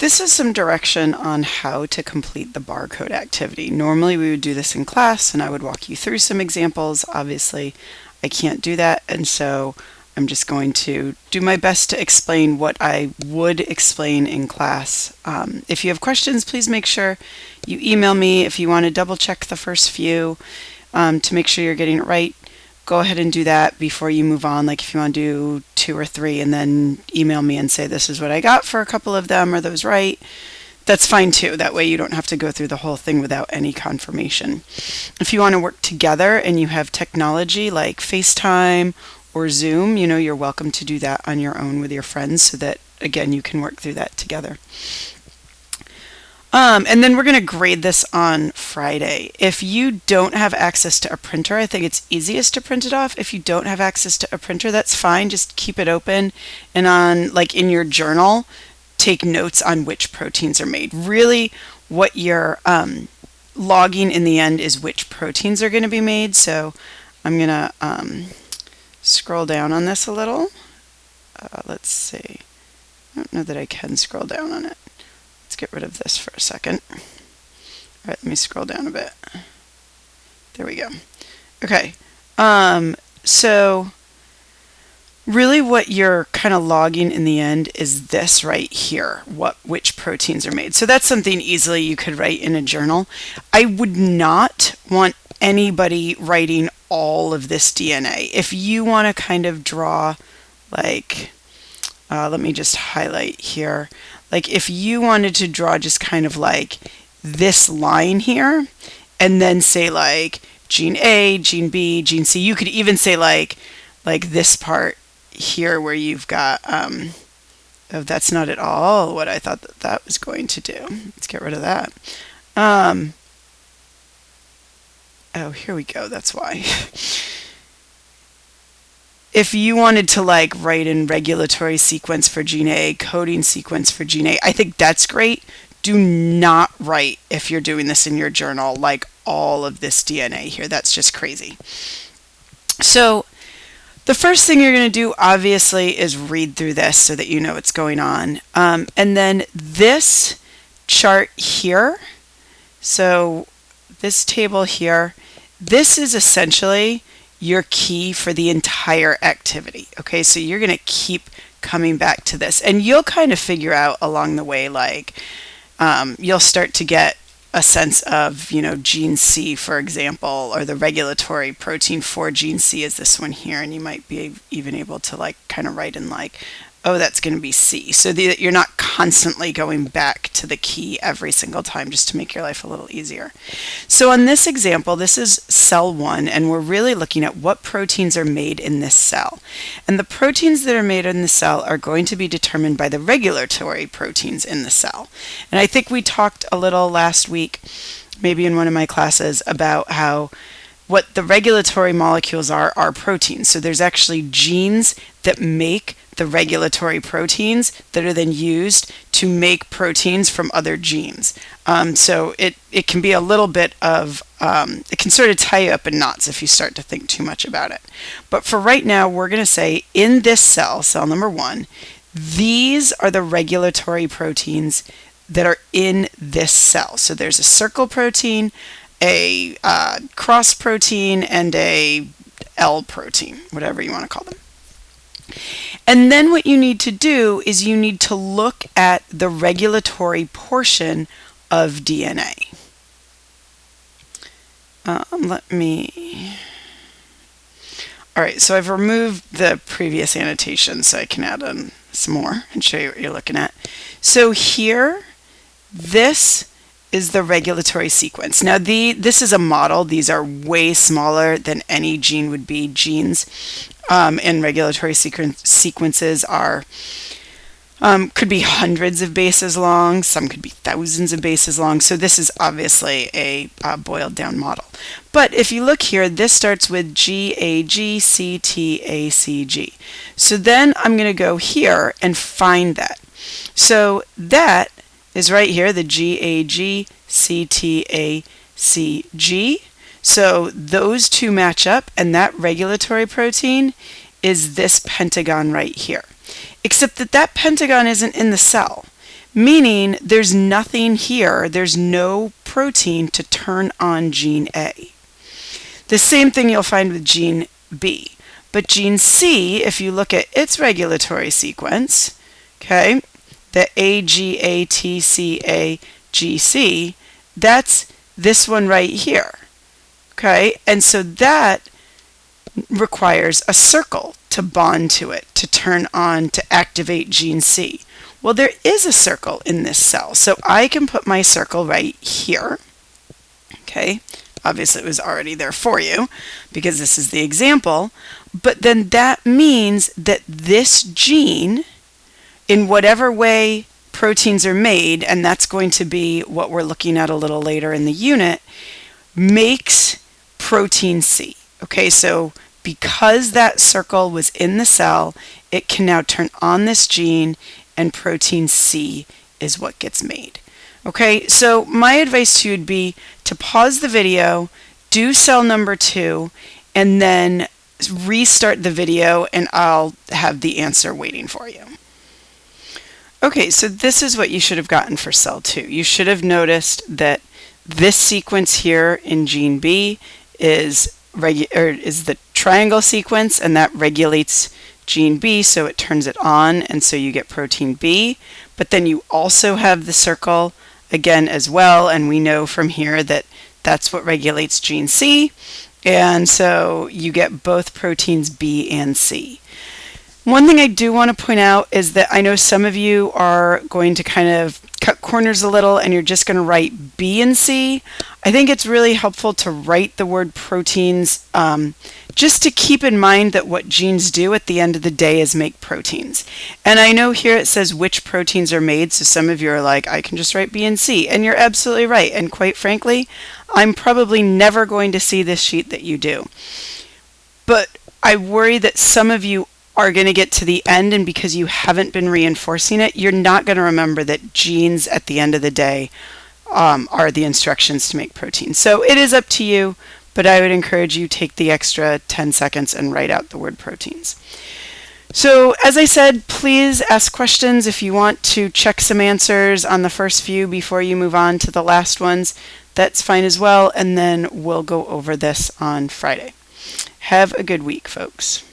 This is some direction on how to complete the barcode activity. Normally we would do this in class and I would walk you through some examples. Obviously I can't do that, and so I'm just going to do my best to explain what I would explain in class. If you have questions, please make sure you email me. If you want to double check the first few to make sure you're getting it right, go ahead and do that before you move on. Like if you want to do 2 or 3 and then email me and say this is what I got for a couple of them, are those right? That's fine too. That way you don't have to go through the whole thing without any confirmation. If you want to work together and you have technology like FaceTime or Zoom, you're welcome to do that on your own with your friends so that, again, you can work through that together. And then we're going to grade this on Friday. If you don't have access to a printer, I think it's easiest to print it off. If you don't have access to a printer, that's fine. Just keep it open and in your journal, take notes on which proteins are made. Really, what you're logging in the end is which proteins are going to be made. So I'm going to scroll down on this a little. Let's see. I don't know that I can scroll down on it. Let's get rid of this for a second. All right, let me scroll down a bit. There we go. Okay. So really what you're kind of logging in the end is this right here, which proteins are made. So that's something easily you could write in a journal. I would not want anybody writing all of this DNA. If you want to kind of draw like, let me just highlight here. Like if you wanted to draw just kind of like this line here and then say like gene A, gene B, gene C, you could even say like this part here where you've got, oh, that's not at all what I thought that was going to do. Let's get rid of that. Oh, here we go. That's why. If you wanted to like write in regulatory sequence for gene A, coding sequence for gene A, I think that's great. Do not write, if you're doing this in your journal, like all of this DNA here. That's just crazy. So the first thing you're going to do, obviously, is read through this so that you know what's going on. And then this chart here, so this table here, this is essentially your key for the entire activity. Okay, so you're going to keep coming back to this, and you'll kind of figure out along the way, like you'll start to get a sense of, gene C, for example, or the regulatory protein for gene C is this one here, and you might be even able to like kind of write in like, oh, that's going to be C, so that you're not constantly going back to the key every single time, just to make your life a little easier. So on this example, this is cell 1, and we're really looking at what proteins are made in this cell. And the proteins that are made in the cell are going to be determined by the regulatory proteins in the cell. And I think we talked a little last week, maybe in one of my classes, about how what the regulatory molecules are proteins. So there's actually genes that make the regulatory proteins that are then used to make proteins from other genes. So it can be a little bit of, it can sort of tie you up in knots if you start to think too much about it. But for right now, we're going to say in this cell, cell number 1, these are the regulatory proteins that are in this cell. So there's a circle protein, a cross protein, and a L protein, whatever you want to call them. And then what you need to do is you need to look at the regulatory portion of DNA. All right, so I've removed the previous annotation so I can add in some more and show you what you're looking at. So here, this is the regulatory sequence. Now this is a model. These are way smaller than any gene would be. Genes and regulatory sequences are could be hundreds of bases long. Some could be thousands of bases long. So this is obviously a boiled down model. But if you look here, this starts with GAGCTACG. So then I'm going to go here and find that. So that is right here, the GAGCTACG. So those two match up, and that regulatory protein is this pentagon right here. Except that that pentagon isn't in the cell, meaning there's nothing here, there's no protein to turn on gene A. The same thing you'll find with gene B. But gene C, if you look at its regulatory sequence, okay, the AGATCAGC, that's this one right here. Okay, and so that requires a circle to bond to it, to turn on, to activate gene C. Well, there is a circle in this cell, so I can put my circle right here. Okay, obviously it was already there for you because this is the example, but then that means that this gene, in whatever way proteins are made, and that's going to be what we're looking at a little later in the unit, makes protein C. Okay, so because that circle was in the cell, it can now turn on this gene and protein C is what gets made. Okay, so my advice to you would be to pause the video, do cell number 2, and then restart the video and I'll have the answer waiting for you. Okay, so this is what you should have gotten for cell 2. You should have noticed that this sequence here in gene B is the triangle sequence, and that regulates gene B, so it turns it on, and so you get protein B. But then you also have the circle again as well, and we know from here that that's what regulates gene C, and so you get both proteins B and C. One thing I do want to point out is that I know some of you are going to kind of cut corners a little and you're just going to write B and C. I think it's really helpful to write the word proteins just to keep in mind that what genes do at the end of the day is make proteins. And I know here it says which proteins are made, so some of you are like, I can just write B and C, and you're absolutely right. And quite frankly, I'm probably never going to see this sheet that you do. But I worry that some of you are going to get to the end, and because you haven't been reinforcing it, you're not going to remember that genes at the end of the day are the instructions to make proteins. So it is up to you, but I would encourage you take the extra 10 seconds and write out the word proteins. So as I said, please ask questions if you want to check some answers on the first few before you move on to the last ones. That's fine as well, and then we'll go over this on Friday. Have a good week, folks.